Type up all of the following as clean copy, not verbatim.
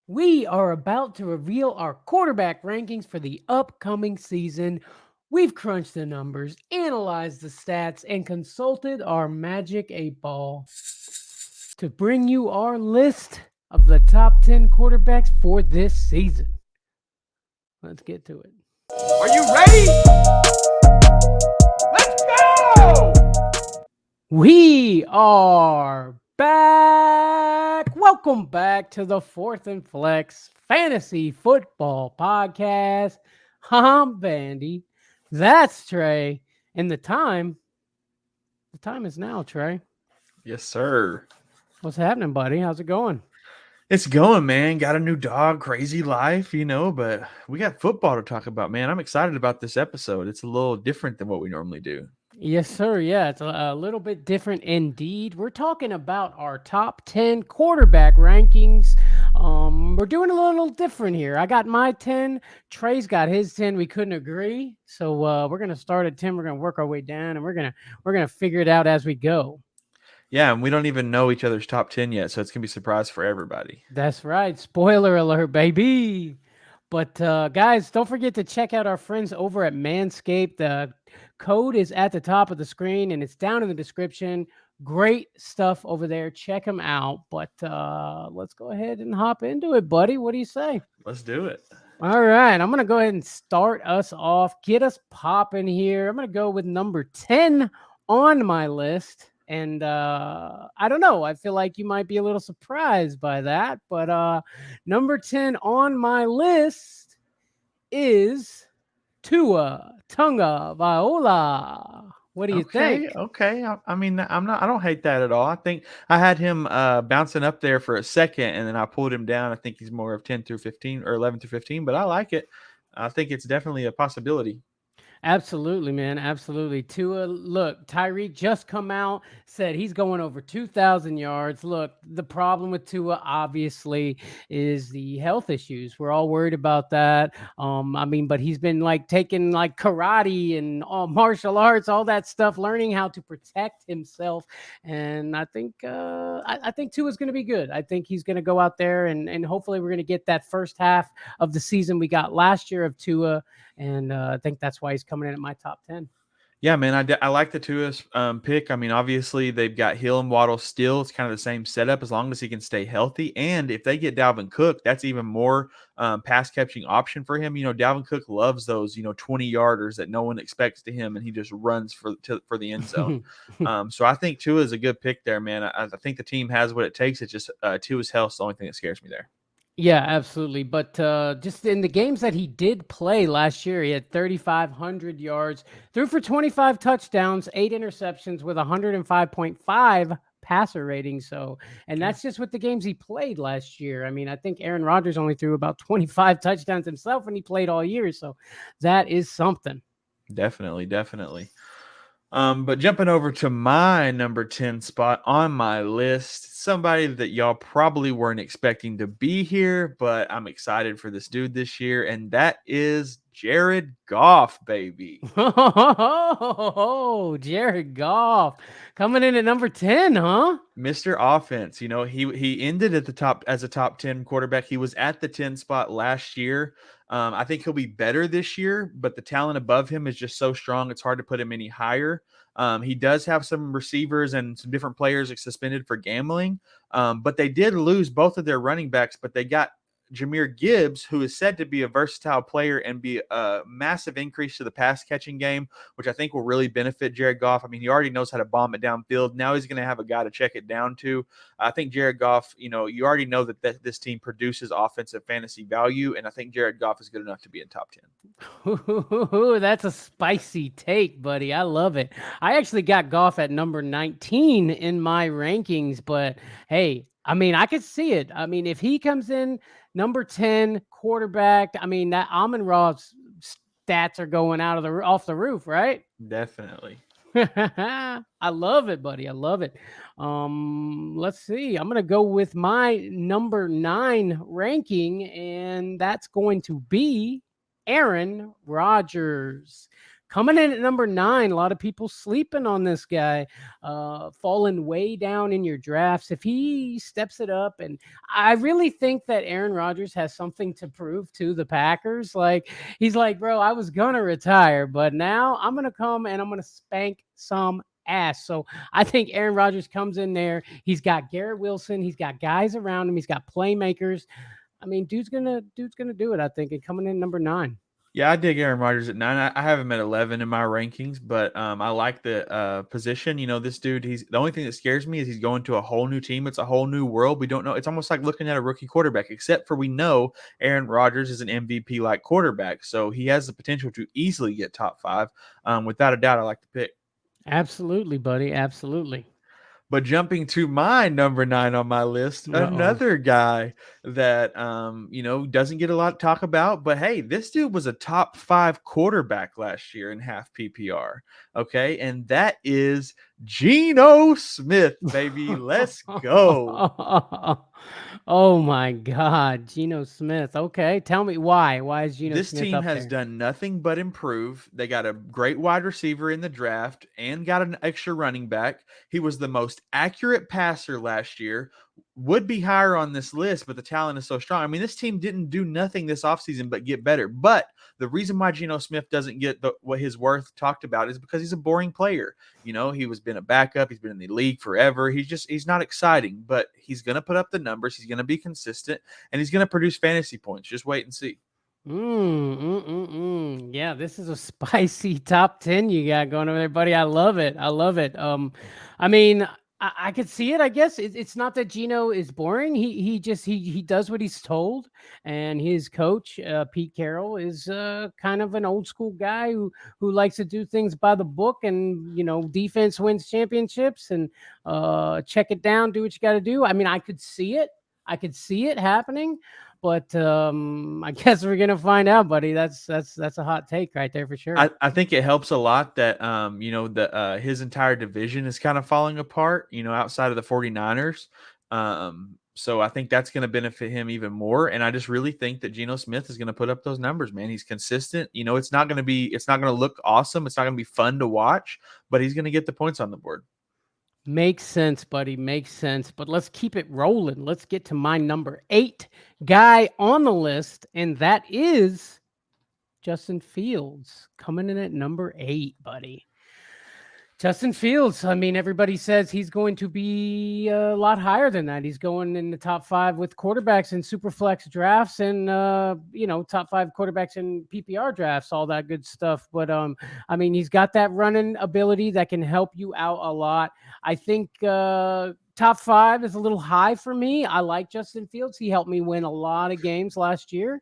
We are about to reveal our quarterback rankings for the upcoming season. We've crunched the numbers, analyzed the stats, and consulted our magic 8 ball to bring you our list of the top 10 quarterbacks for this season. Let's get to it. Are you ready? Let's go! We are back. Welcome back to the Fourth and Flex Fantasy Football Podcast. I'm Vandy. That's Trey. And the time is now, Trey. Yes, sir. What's happening, buddy? How's it going? It's going, man. Got a new dog, crazy life, but we got football to talk about, man. I'm excited about this episode. It's a little different than what we normally do. Yes, sir. Yeah, it's a little bit different indeed. We're talking about our top 10 quarterback rankings. We're doing a little different here. I got my 10. Trey's got his 10. We couldn't agree. So we're gonna start at 10. We're gonna work our way down and we're gonna figure it out as we go. Yeah, and we don't even know each other's top 10 yet, so it's going to be a surprise for everybody. That's right. Spoiler alert, baby. But guys, don't forget to check out our friends over at Manscaped. The code is at the top of the screen and it's down in the description. Great stuff over there. Check them out. But let's go ahead and hop into it, buddy. What do you say? Let's do it. All right. I'm going to go ahead and start us off. Get us popping here. I'm going to go with number 10 on my list. And I don't know. I feel like you might be a little surprised by that. But number 10 on my list is Tua Tunga Viola. What do you think? Okay. I mean, I don't hate that at all. I think I had him bouncing up there for a second, and then I pulled him down. I think he's more of 10 through 15 or 11 through 15, but I like it. I think it's definitely a possibility. Absolutely, man. Absolutely. Tua, look, Tyreek just come out, said he's going over 2,000 yards. Look, the problem with Tua obviously is the health issues. We're all worried about that. But he's been like taking like karate and all martial arts, all that stuff, learning how to protect himself. And I think Tua's going to be good. I think he's going to go out there and hopefully we're going to get that first half of the season we got last year of Tua. And I think that's why he's coming in at my top 10. Yeah, man, I like the Tua's pick. I mean, obviously they've got Hill and Waddle still. It's kind of the same setup as long as he can stay healthy. And if they get Dalvin Cook, that's even more pass catching option for him. Dalvin Cook loves those 20-yarders that no one expects to him, and he just runs for the end zone. So I think Tua is a good pick there, man. I think the team has what it takes. It's just Tua's health is the only thing that scares me there. Yeah, absolutely. But just in the games that he did play last year, he had 3,500 yards, threw for 25 touchdowns, 8 interceptions with 105.5 passer rating. So, and that's just with the games he played last year. I mean, I think Aaron Rodgers only threw about 25 touchdowns himself and he played all year. So that is something. Definitely. But jumping over to my number 10 spot on my list, somebody that y'all probably weren't expecting to be here, but I'm excited for this dude this year, and that is Jared Goff, baby. Oh, Jared Goff coming in at number 10, huh? Mr. Offense. He ended at the top as a top 10 quarterback. He was at the 10 spot last year. I think he'll be better this year, but the talent above him is just so strong. It's hard to put him any higher. He does have some receivers and some different players suspended for gambling, but they did lose both of their running backs, but they got Jahmyr Gibbs, who is said to be a versatile player and be a massive increase to the pass catching game, which I think will really benefit Jared Goff. I mean, he already knows how to bomb it downfield. Now he's going to have a guy to check it down to. I think Jared Goff, you already know that this team produces offensive fantasy value, and I think Jared Goff is good enough to be in top 10. Ooh, that's a spicy take, buddy. I love it. I actually got Goff at number 19 in my rankings, but hey, I mean, I could see it. I mean, if he comes in number 10 quarterback, I mean, that Amon-Ra's stats are going off the roof, right? Definitely. I love it, buddy. I love it. Let's see. I'm going to go with my number 9 ranking, and that's going to be Aaron Rodgers Coming in at number 9, a lot of people sleeping on this guy, falling way down in your drafts. If he steps it up, and I really think that Aaron Rodgers has something to prove to the Packers. Like, he's like, bro, I was gonna retire, but now I'm gonna come and I'm gonna spank some ass. So I think Aaron Rodgers comes in there. He's got Garrett Wilson. He's got guys around him. He's got playmakers. I mean, dude's gonna do it. I think, and coming in number 9. Yeah, I dig Aaron Rodgers at 9. I have him at 11 in my rankings, but I like the position. This dude, he's the only thing that scares me is he's going to a whole new team. It's a whole new world. We don't know. It's almost like looking at a rookie quarterback, except for we know Aaron Rodgers is an MVP like quarterback. So he has the potential to easily get top 5. Without a doubt, I like the pick. Absolutely, buddy. Absolutely. But jumping to my number 9 on my list, Uh-oh. another guy that doesn't get a lot to talk about, but hey, this dude was a top 5 quarterback last year in half PPR. Okay, and that is Geno Smith, baby. Let's go. Oh my God, Geno Smith. Okay, tell me why. Why is Geno This Smith team up has there? done nothing but improve. They got a great wide receiver in the draft and got an extra running back. He was the most accurate passer last year. Would be higher on this list, but the talent is so strong. I mean, this team didn't do nothing this offseason but get better. But the reason why Geno Smith doesn't get what his worth talked about is because he's a boring player. He was been a backup. He's been in the league forever. He's not exciting, but he's going to put up the numbers. He's going to be consistent, and he's going to produce fantasy points. Just wait and see. Yeah, this is a spicy top 10 you got going over there, buddy. I love it. I love it. I mean, I could see it. I guess it's not that Gino is boring. He just he does what he's told, and his coach Pete Carroll is kind of an old school guy who likes to do things by the book, and defense wins championships, and check it down, do what you got to do. I mean, I could see it. I could see it happening. But I guess we're gonna find out, buddy. That's a hot take right there for sure. I think it helps a lot that his entire division is kind of falling apart, outside of the 49ers. So I think that's going to benefit him even more. And I just really think that Geno Smith is going to put up those numbers, man. He's consistent. It's not going to look awesome. It's not going to be fun to watch, but he's going to get the points on the board. Makes sense, buddy. Makes sense. But let's keep it rolling. Let's get to my number 8 guy on the list, and that is Justin Fields coming in at number 8, buddy. Justin Fields, I mean, everybody says he's going to be a lot higher than that. He's going in the top 5 with quarterbacks in super flex drafts and, top 5 quarterbacks in PPR drafts, all that good stuff. But, I mean, he's got that running ability that can help you out a lot. I think top 5 is a little high for me. I like Justin Fields. He helped me win a lot of games last year.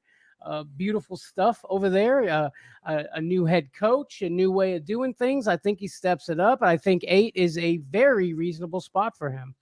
Beautiful stuff over there. A new head coach, a new way of doing things. I think he steps it up. I think 8 is a very reasonable spot for him.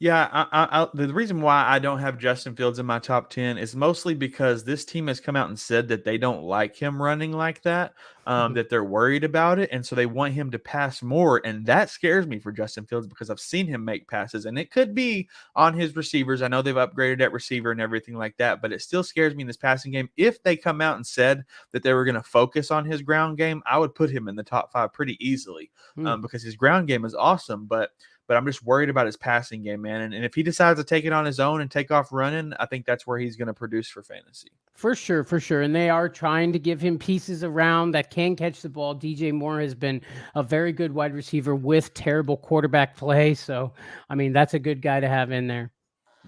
Yeah, the reason why I don't have Justin Fields in my top 10 is mostly because this team has come out and said that they don't like him running like that, that they're worried about it, and so they want him to pass more, and that scares me for Justin Fields because I've seen him make passes, and it could be on his receivers. I know they've upgraded at receiver and everything like that, but it still scares me in this passing game. If they come out and said that they were going to focus on his ground game, I would put him in the top 5 pretty easily, because his ground game is awesome, but I'm just worried about his passing game, man. And if he decides to take it on his own and take off running, I think that's where he's going to produce for fantasy. For sure, for sure. And they are trying to give him pieces around that can catch the ball. DJ Moore has been a very good wide receiver with terrible quarterback play. So, I mean, that's a good guy to have in there.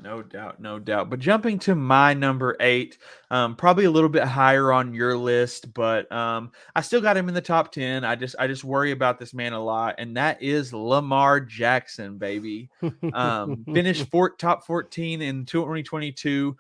No doubt, no doubt. But jumping to my number 8, probably a little bit higher on your list, but I still got him in the top 10. I just worry about this man a lot, and that is Lamar Jackson, baby. Finished top 14 in 2022.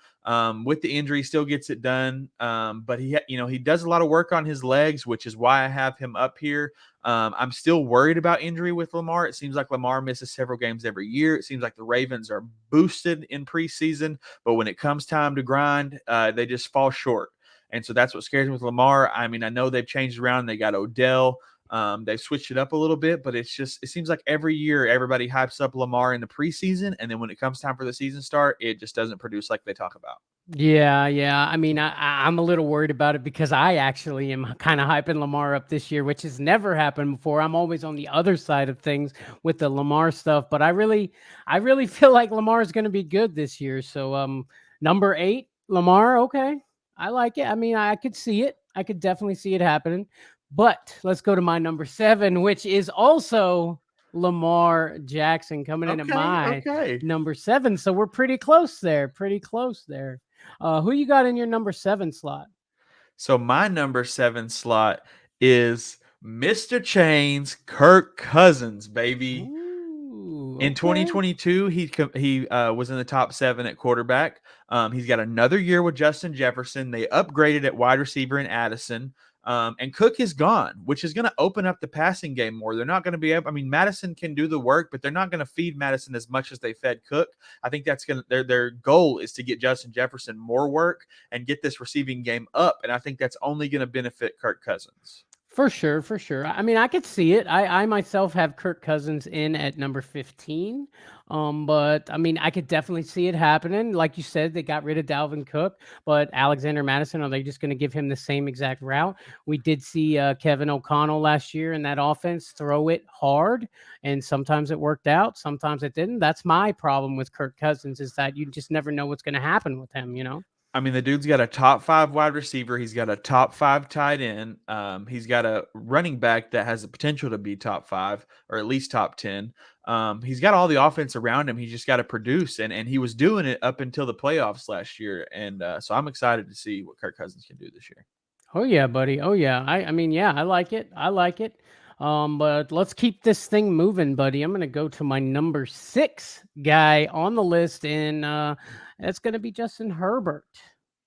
With the injury, still gets it done. But he does a lot of work on his legs, which is why I have him up here. I'm still worried about injury with Lamar. It seems like Lamar misses several games every year. It seems like the Ravens are boosted in preseason, but when it comes time to grind, they just fall short. And so that's what scares me with Lamar. I mean, I know they've changed around. They got Odell. They've switched it up a little bit, but it seems like every year everybody hypes up Lamar in the preseason, and then when it comes time for the season start, it just doesn't produce like they talk about. Yeah, yeah. I mean, I'm a little worried about it because I actually am kind of hyping Lamar up this year, which has never happened before. I'm always on the other side of things with the Lamar stuff, but I really feel like Lamar is going to be good this year. So, number 8, Lamar. Okay, I like it. I mean, I could see it. I could definitely see it happening. But let's go to my number 7, which is also Lamar Jackson coming in at Okay, my okay. number 7. So we're pretty close there. Pretty close there. Who you got in your number 7 slot? So my number 7 slot is Mr. Chains, Kirk Cousins, baby. Ooh, In okay. 2022, he was in the top 7 at quarterback. He's got another year with Justin Jefferson. They upgraded at wide receiver in Addison. And Cook is gone, which is going to open up the passing game more. They're not going to be able. I mean, Madison can do the work, but they're not going to feed Madison as much as they fed Cook. I think that's going to their goal is to get Justin Jefferson more work and get this receiving game up. And I think that's only going to benefit Kirk Cousins. For sure, for sure. I mean, I could see it. I myself have Kirk Cousins in at number 15. But I mean, I could definitely see it happening. Like you said, they got rid of Dalvin Cook, but Alexander Madison, are they just going to give him the same exact route? We did see Kevin O'Connell last year in that offense throw it hard, and sometimes it worked out, sometimes it didn't. That's my problem with Kirk Cousins, is that you just never know what's going to happen with him, you know? I mean, the dude's got a top 5 wide receiver. He's got a top 5 tight end. He's got a running back that has the potential to be top 5 or at least top 10. He's got all the offense around him. He's just got to produce, and he was doing it up until the playoffs last year. And so I'm excited to see what Kirk Cousins can do this year. Oh yeah, buddy. Oh yeah. I mean, yeah, I like it. I like it. But let's keep this thing moving, buddy. I'm gonna go to my number 6 guy on the list, and it's gonna be Justin Herbert.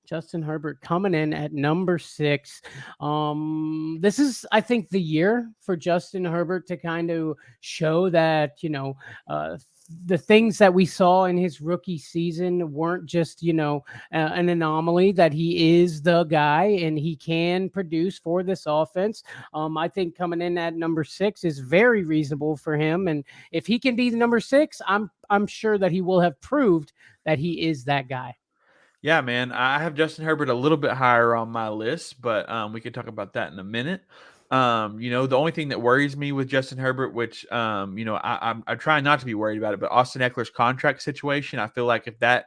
Justin Herbert coming in at number 6. This is, I think, the year for Justin Herbert to kind of show that, the things that we saw in his rookie season weren't just, an anomaly, that he is the guy and he can produce for this offense. I think coming in at number 6 is very reasonable for him, and if he can be the number 6, I'm sure that he will have proved that he is that guy. Yeah, man. I have Justin Herbert a little bit higher on my list, but we can talk about that in a minute. The only thing that worries me with Justin Herbert, which I try not to be worried about it, but Austin Eckler's contract situation. I feel like if that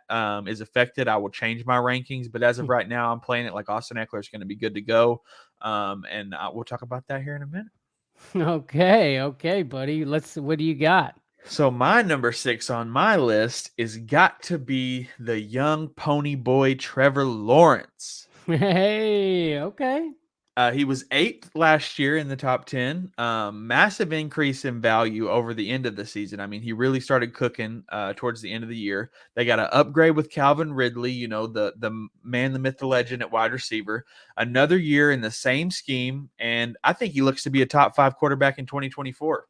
is affected, I will change my rankings. But as of right now, I'm playing it like Austin Eckler is going to be good to go, and we'll talk about that here in a minute. Okay, okay, buddy. What do you got? So my number 6 on my list is got to be the young pony boy Trevor Lawrence. Hey, okay. He was 8th last year in the top 10. Massive increase in value over the end of the season. I mean, he really started cooking towards the end of the year. They got an upgrade with Calvin Ridley, the man, the myth, the legend at wide receiver. Another year in the same scheme, and I think he looks to be a top 5 quarterback in 2024.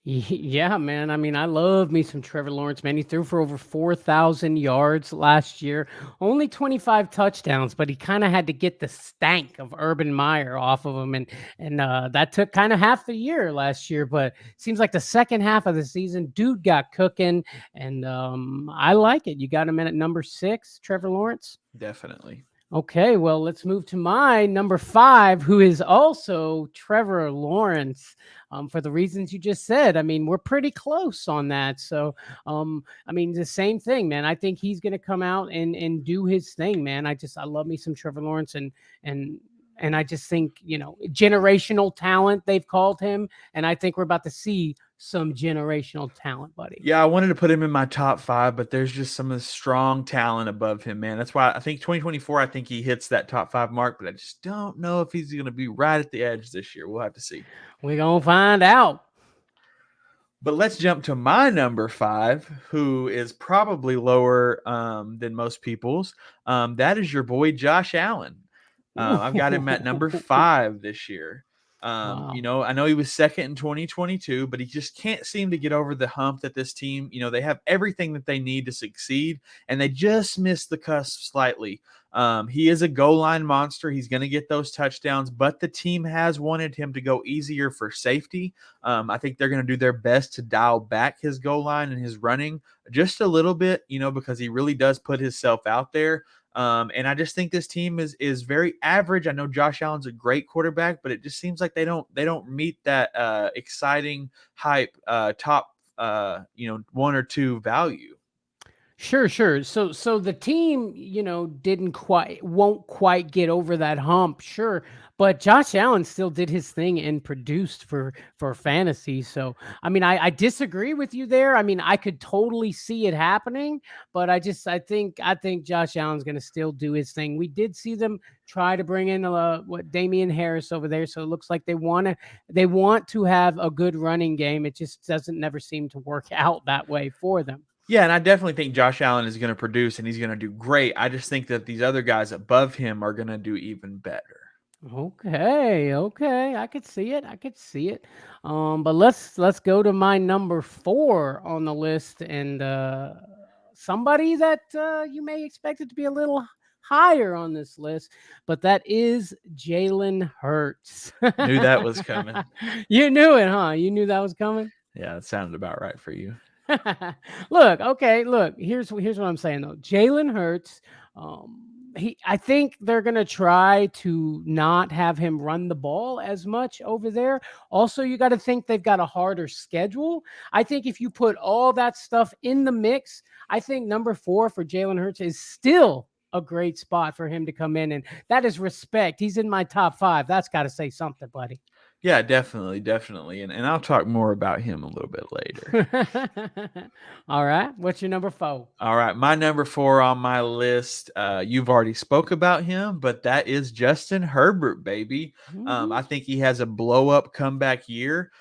Yeah, man. I mean, I love me some Trevor Lawrence, man. He threw for over 4,000 yards last year, only 25 touchdowns, but he kind of had to get the stank of Urban Meyer off of him, and that took kind of half the year last year. But seems like the second half of the season, dude got cooking, and I like it. You got him in at number 6, Trevor Lawrence. Definitely. Okay, well, let's move to my number 5, who is also Trevor Lawrence. For the reasons you just said, I mean, we're pretty close on that. So, I mean, the same thing, man. I think he's going to come out and do his thing, man. I love me some Trevor Lawrence, and I just think, generational talent, they've called him, and I think we're about to see some generational talent, buddy. Yeah, I wanted to put him in my top 5, but there's just some of the strong talent above him, man. That's why I think 2024, I think he hits that top 5 mark, but I just don't know if he's going to be right at the edge this year. We'll have to see. We're going to find out. But let's jump to my number 5, who is probably lower than most people's. That is your boy Josh Allen. I've got him at number 5 this year. You Wow. know, I know he was second in 2022, but he just can't seem to get over the hump that this team, you know, they have everything that they need to succeed, and they just missed the cusp slightly. He is a goal line monster. He's going to get those touchdowns, but the team has wanted him to go easier for safety. I think they're going to do their best to dial back his goal line and his running just a little bit, you know, because he really does put himself out there. And I just think this team is very average. I know Josh Allen's a great quarterback, but it just seems like they don't meet that exciting hype top you know, one or two value. Sure, sure. So the team, won't quite get over that hump, sure. But Josh Allen still did his thing and produced for fantasy. So I mean, I disagree with you there. I mean, I could totally see it happening, but I think Josh Allen's gonna still do his thing. We did see them try to bring in what Damian Harris over there. So it looks like they want to have a good running game. It just doesn't never seem to work out that way for them. Yeah, and I definitely think Josh Allen is going to produce and he's going to do great. I just think that these other guys above him are going to do even better. Okay, okay, I could see it. I could see it. But let's go to my number 4 on the list, and somebody that you may expect it to be a little higher on this list, but that is Jalen Hurts. Knew that was coming. You knew it, huh? You knew that was coming. Yeah, it sounded about right for you. Look, okay, look. Here's what I'm saying though. Jalen Hurts, I think they're gonna try to not have him run the ball as much over there. Also, you got to think they've got a harder schedule. I think if you put all that stuff in the mix, I think number 4 for Jalen Hurts is still a great spot for him to come in, and that is respect. He's in my top 5. That's got to say something, buddy. Yeah, definitely, definitely. And I'll talk more about him a little bit later. All right, what's your number 4? All right, my number 4 on my list, you've already spoke about him, but that is Justin Herbert, baby. I Mhm. think he has a blow up comeback year.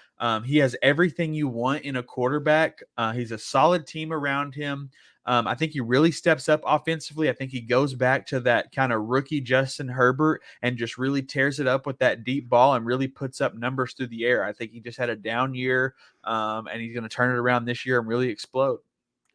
He has everything you want in a quarterback. He's a solid team around him. I think he really steps up offensively. I think he goes back to that kind of rookie Justin Herbert and just really tears it up with that deep ball and really puts up numbers through the air. I think he just had a down year, and he's going to turn it around this year and really explode.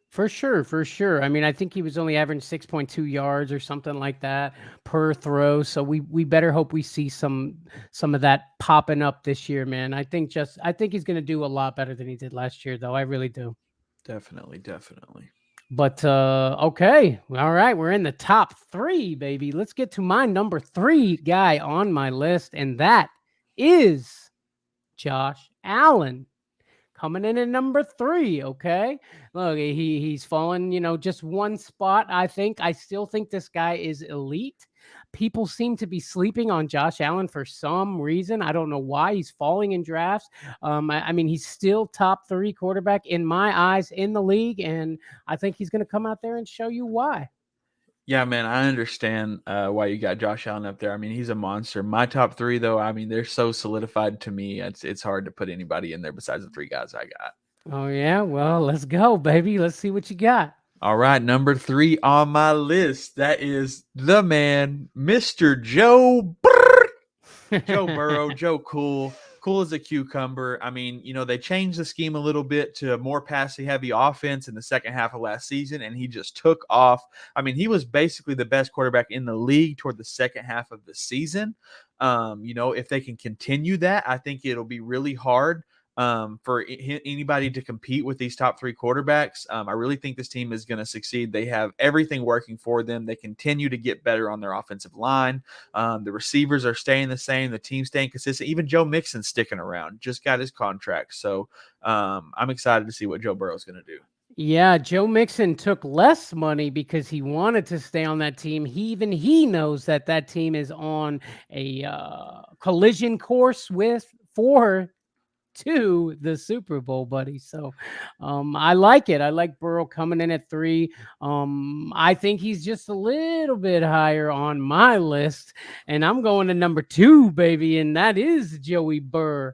For sure, for sure. I mean, I think he was only averaging 6.2 yards or something like that per throw. So we better hope we see some of that popping up this year, man. I think he's going to do a lot better than he did last year, though. I really do. Definitely, definitely. But okay, all right, we're in the top 3, baby. Let's get to my number 3 guy on my list, and that is Josh Allen. Coming in at number 3, okay? Look, he's fallen, just one spot, I think. I still think this guy is elite. People seem to be sleeping on Josh Allen for some reason. I don't know why he's falling in drafts. I mean, he's still top 3 quarterback in my eyes in the league, and I think he's going to come out there and show you why. Yeah, man, I understand why you got Josh Allen up there. I mean, he's a monster. My top 3, though, I mean, they're so solidified to me. It's hard to put anybody in there besides the 3 guys I got. Oh, yeah? Well, let's go, baby. Let's see what you got. All right, number 3 on my list. That is the man, Mr. Joe Joe Burrow, Joe cool as a cucumber. I mean, you know, they changed the scheme a little bit to a more passing heavy offense in the second half of last season, and he just took off. I mean, he was basically the best quarterback in the league toward the second half of the season. You know, if they can continue that, I think it'll be really hard for anybody to compete with these top 3 quarterbacks. I really think this team is going to succeed. They have everything working for them. They continue to get better on their offensive line. The receivers are staying the same. The team's staying consistent. Even Joe Mixon's sticking around. Just got his contract. So I'm excited to see what Joe Burrow's going to do. Yeah, Joe Mixon took less money because he wanted to stay on that team. He knows that team is on a collision course to the Super Bowl, buddy. So I like it. I like Burrow coming in at 3. I think he's just a little bit higher on my list, and I'm going to number 2, baby, and that is Joey Burr.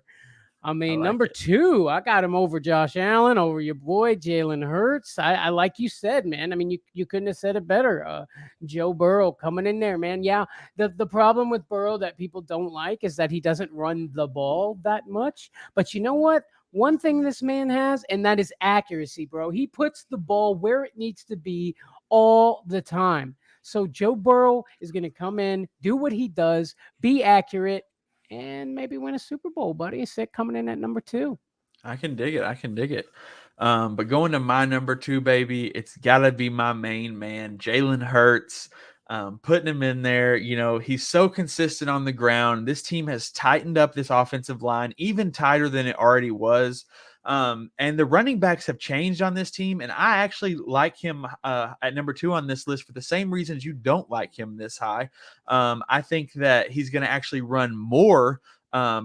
I I mean, like number it. two, I got him over Josh Allen, over your boy Jalen Hurts. I like you said, man. I mean, you couldn't have said it better. Joe Burrow coming in there, man. Yeah, the problem with Burrow that people don't like is that he doesn't run the ball that much. But you know what? One thing this man has, and that is accuracy, bro. He puts the ball where it needs to be all the time. So Joe Burrow is going to come in, do what he does, be accurate, and maybe win a Super Bowl, buddy. Sick coming in at number two. I can dig it. I can dig it. But going to my number two, baby, it's got to be my main man, Jalen Hurts. Putting him in there, he's so consistent on the ground. This team has tightened up this offensive line even tighter than it already was. And the running backs have changed on this team. And I actually like him at number two on this list for the same reasons you don't like him this high. I think that he's going to actually run more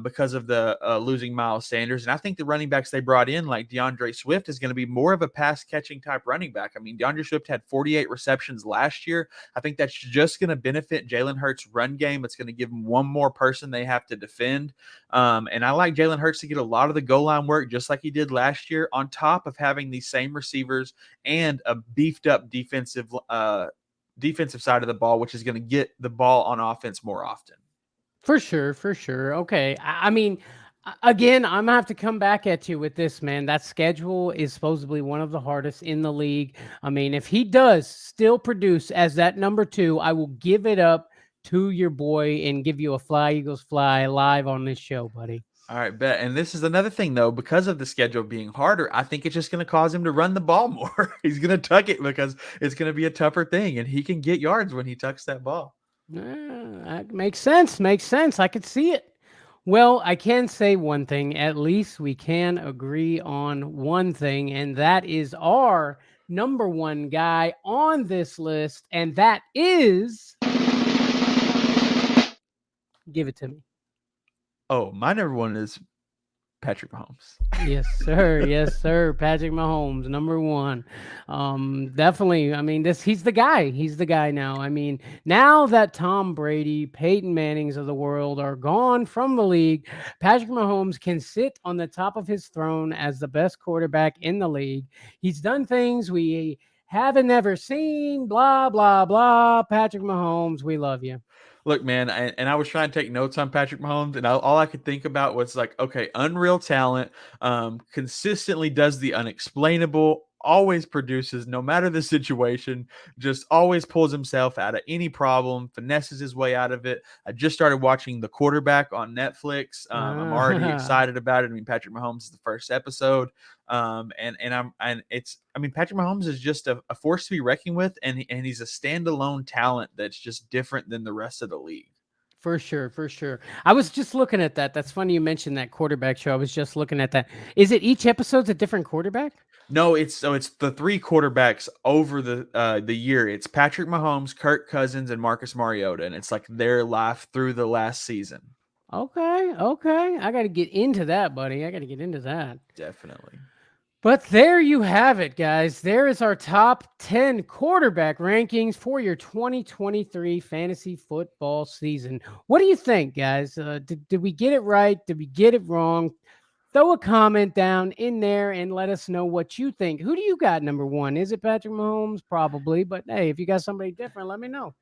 because of the losing Miles Sanders. And I think the running backs they brought in, like DeAndre Swift, is going to be more of a pass catching type running back. I mean, DeAndre Swift had 48 receptions last year. I think that's just going to benefit Jalen Hurts' run game. It's going to give him one more person they have to defend. And I like Jalen Hurts to get a lot of the goal line work, just like he did last year, on top of having these same receivers and a beefed up defensive side of the ball, which is going to get the ball on offense more often. For sure, for sure. Okay. I mean, again, I'm gonna have to come back at you with this, man. That schedule is supposedly one of the hardest in the league. I mean, if he does still produce as that number two, I will give it up to your boy and give you a Fly Eagles Fly live on this show, buddy. All right, bet. And this is another thing, though, because of the schedule being harder, I think it's just going to cause him to run the ball more. He's going to tuck it because it's going to be a tougher thing, and he can get yards when he tucks that ball. That makes sense. Makes sense. I could see it. Well, I can say one thing. At least we can agree on one thing, and that is our number one guy on this list, and that is give it to me. Oh, my number one is Patrick Mahomes. Yes, sir. Yes, sir. Patrick Mahomes, number one. Definitely. I mean, he's the guy. He's the guy now. I mean, now that Tom Brady, Peyton Mannings of the world are gone from the league, Patrick Mahomes can sit on the top of his throne as the best quarterback in the league. He's done things we haven't ever seen. Blah, blah, blah. Patrick Mahomes, we love you. Look, man, and I was trying to take notes on Patrick Mahomes, and all I could think about was like, okay, unreal talent, consistently does the unexplainable, always produces, no matter the situation, just always pulls himself out of any problem, finesses his way out of it. I just started watching The Quarterback on Netflix. I'm already Ah, excited about it. I mean, Patrick Mahomes is the first episode. Patrick Mahomes is just a force to be reckoned with, and he's a standalone talent that's just different than the rest of the league. for sure, for sure. I was just looking at that. That's funny you mentioned that quarterback show. I was just looking at that. Is it each episode's a different quarterback? No, it's the three quarterbacks over the year. It's Patrick Mahomes, Kirk Cousins, and Marcus Mariota, and it's like their life through the last season. Okay, okay. I got to get into that, buddy. I got to get into that. Definitely. But there you have it, guys. There is our top 10 quarterback rankings for your 2023 fantasy football season. What do you think, guys? Did we get it right? Did we get it wrong? Throw a comment down in there and let us know what you think. Who do you got number one? Is it Patrick Mahomes? Probably. But hey, if you got somebody different, let me know.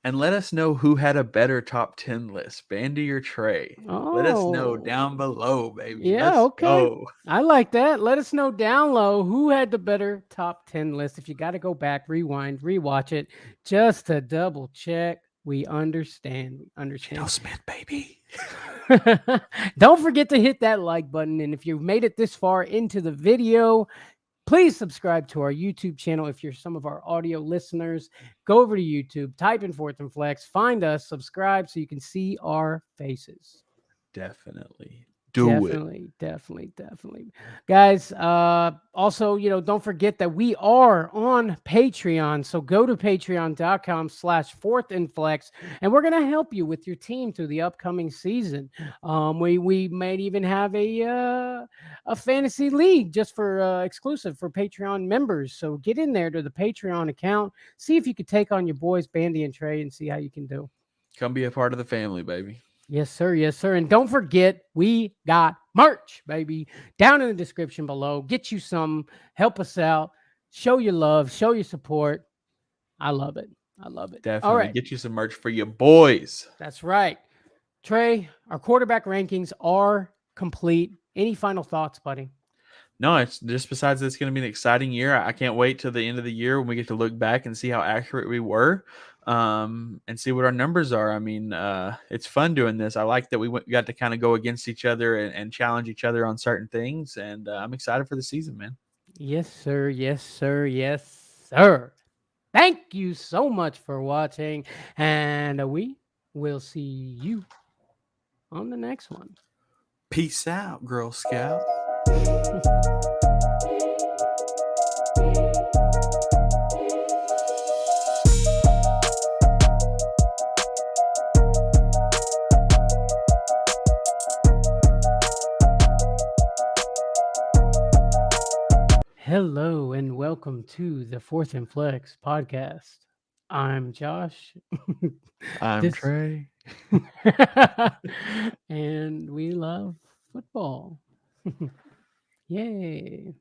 And let us know who had a better top 10 list, Bandy or Trey. Let us know Oh, down below, baby. yeah. Let's Okay. go. I like that. Let us know down low who had the better top 10 list. If you got to go back, rewind, rewatch it just to double check. We understand. We Geno understand. Smith, baby. Don't forget to hit that like button. And if you've made it this far into the video, please subscribe to our YouTube channel. If you're some of our audio listeners, go over to YouTube, type in Fourth and Flex, find us, subscribe so you can see our faces. Definitely. Do it. Definitely, definitely, definitely. Guys, also, don't forget that we are on Patreon. So go to patreon.com/fourth and flex, and we're going to help you with your team through the upcoming season. We might even have a fantasy league just for exclusive for Patreon members. So get in there to the Patreon account, see if you could take on your boys, Bandy and Trey, and see how you can do. Come be a part of the family, baby. Yes, sir. Yes, sir. And don't forget, we got merch, baby, down in the description below. Get you some, help us out, show your love, show your support. I love it. I love it. All Definitely right. get you some merch for your boys. That's right. Trey, our quarterback rankings are complete. Any final thoughts, buddy? No, it's just besides it's going to be an exciting year. I can't wait till the end of the year when we get to look back and see how accurate we were, and see what our numbers are. I mean, it's fun doing this. I like that got to kind of go against each other and challenge each other on certain things, and I'm excited for the season, man. Yes, sir. Yes, sir. Yes, sir. Thank you so much for watching, and we will see you on the next one. Peace out, Girl Scout. Hello and welcome to the Fourth and Flex podcast. I'm Josh. I'm This Trey. and we love football. Yay.